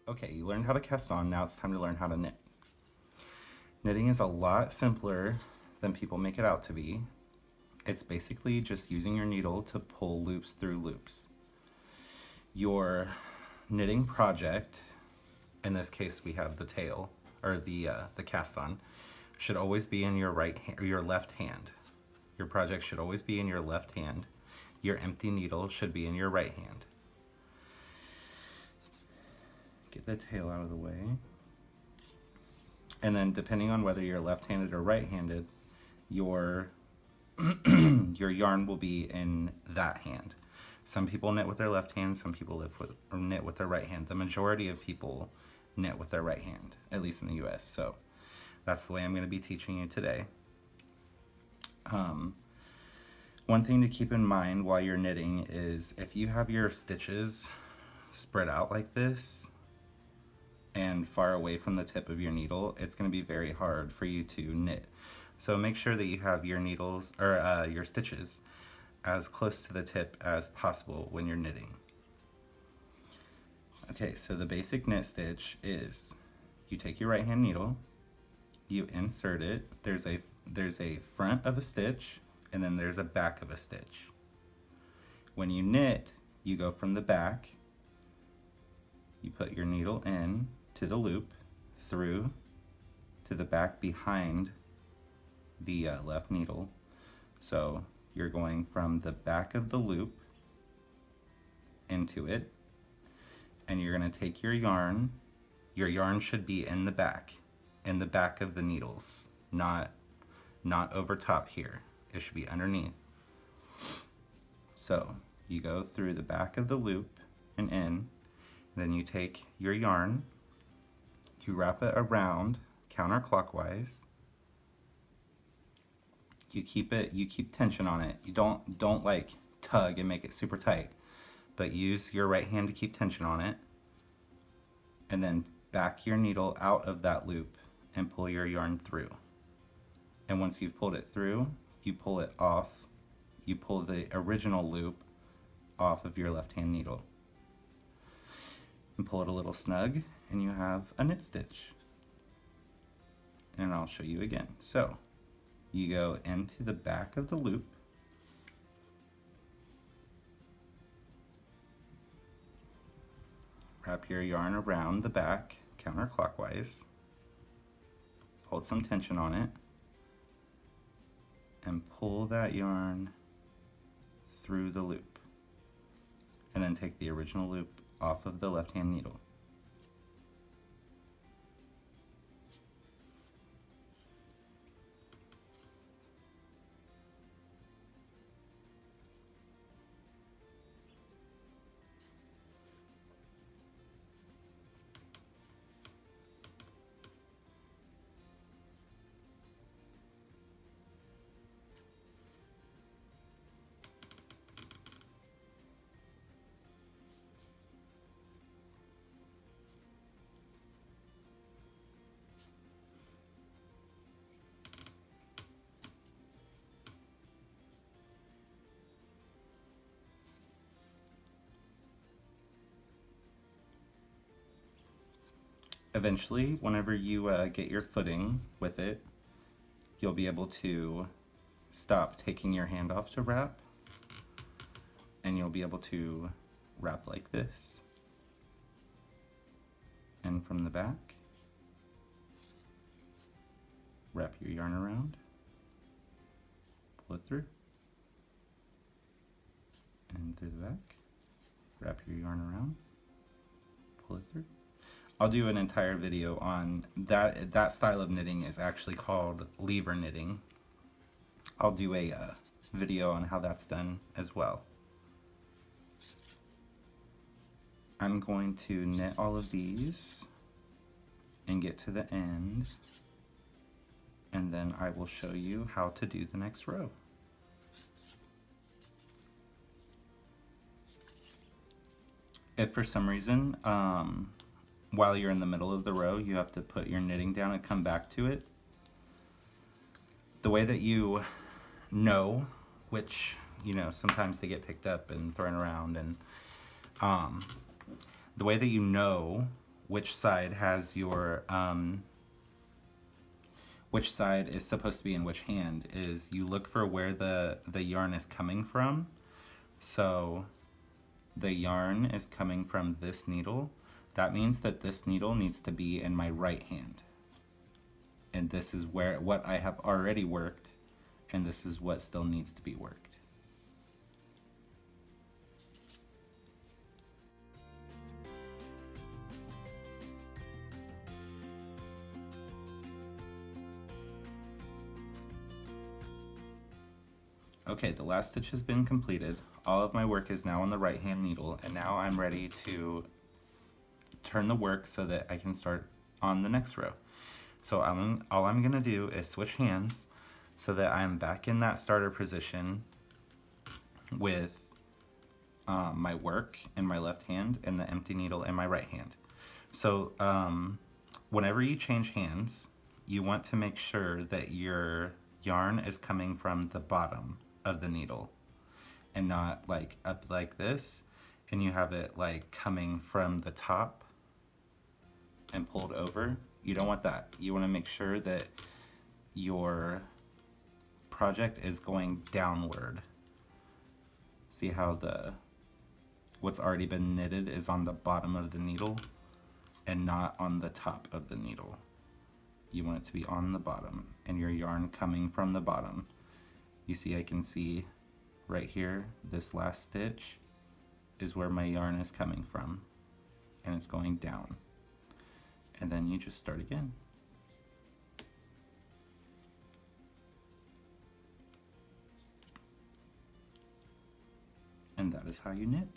Okay, you learned how to cast on, now it's time to learn how to knit. Knitting is a lot simpler than people make it out to be. It's basically just using your needle to pull loops through loops. Your knitting project, in this case we have the tail, or the cast on, should always be in your right hand, or your left hand. Your project should always be in your left hand. Your empty needle should be in your right hand. Get the tail out of the way. And then depending on whether you're left-handed or right-handed, your your yarn will be in that hand. Some people knit with their left hand, some people knit with their right hand. The majority of people knit with their right hand, at least in the US. So that's the way I'm going to be teaching you today. One thing to keep in mind while you're knitting is if you have your stitches spread out like this and far away from the tip of your needle, it's going to be very hard for you to knit. So make sure that you have your needles, or your stitches, as close to the tip as possible when you're knitting. Okay, so the basic knit stitch is you take your right hand needle, you insert it, there's a front of a stitch, and then there's a back of a stitch. When you knit, you go from the back, you put your needle in to the loop, through to the back behind the left needle. So you're going from the back of the loop into it, and you're going to take your yarn. Your yarn should be in the back of the needles, not over top here. It should be underneath. So you go through the back of the loop and in, then you take your yarn, you wrap it around counterclockwise. You keep tension on it. You don't like tug and make it super tight, but use your right hand to keep tension on it, and then back your needle out of that loop and pull your yarn through. And once you've pulled it through, you pull it off. You pull the original loop off of your left hand needle and pull it a little snug, and you have a knit stitch. And I'll show you again. So you go into the back of the loop, wrap your yarn around the back counterclockwise, hold some tension on it, and pull that yarn through the loop, and then take the original loop off of the left hand needle. Eventually, whenever you get your footing with it, you'll be able to stop taking your hand off to wrap, and you'll be able to wrap like this. And from the back, wrap your yarn around, pull it through, and through the back, wrap your yarn around, pull it through. I'll do an entire video on that. That style of knitting is actually called lever knitting. I'll do a video on how that's done as well. I'm going to knit all of these and get to the end, and then I will show you how to do the next row. If for some reason, while you're in the middle of the row, you have to put your knitting down and come back to it, the way that you know which, sometimes they get picked up and thrown around, and the way that you know which side has your which side is supposed to be in which hand is you look for where the yarn is coming from. So the yarn is coming from this needle. That means that this needle needs to be in my right hand. And this is where what I have already worked, and this is what still needs to be worked. Okay, the last stitch has been completed. All of my work is now on the right hand needle, and now I'm ready to turn the work so that I can start on the next row. So all I'm gonna do is switch hands so that I'm back in that starter position with my work in my left hand and the empty needle in my right hand. So whenever you change hands, you want to make sure that your yarn is coming from the bottom of the needle and not like up like this, and you have it like coming from the top and pulled over. You don't want that. You want to make sure that your project is going downward. See how what's already been knitted is on the bottom of the needle and not on the top of the needle. You want it to be on the bottom and your yarn coming from the bottom. You see, I can see right here, this last stitch is where my yarn is coming from, and it's going down. And then you just start again. And that is how you knit.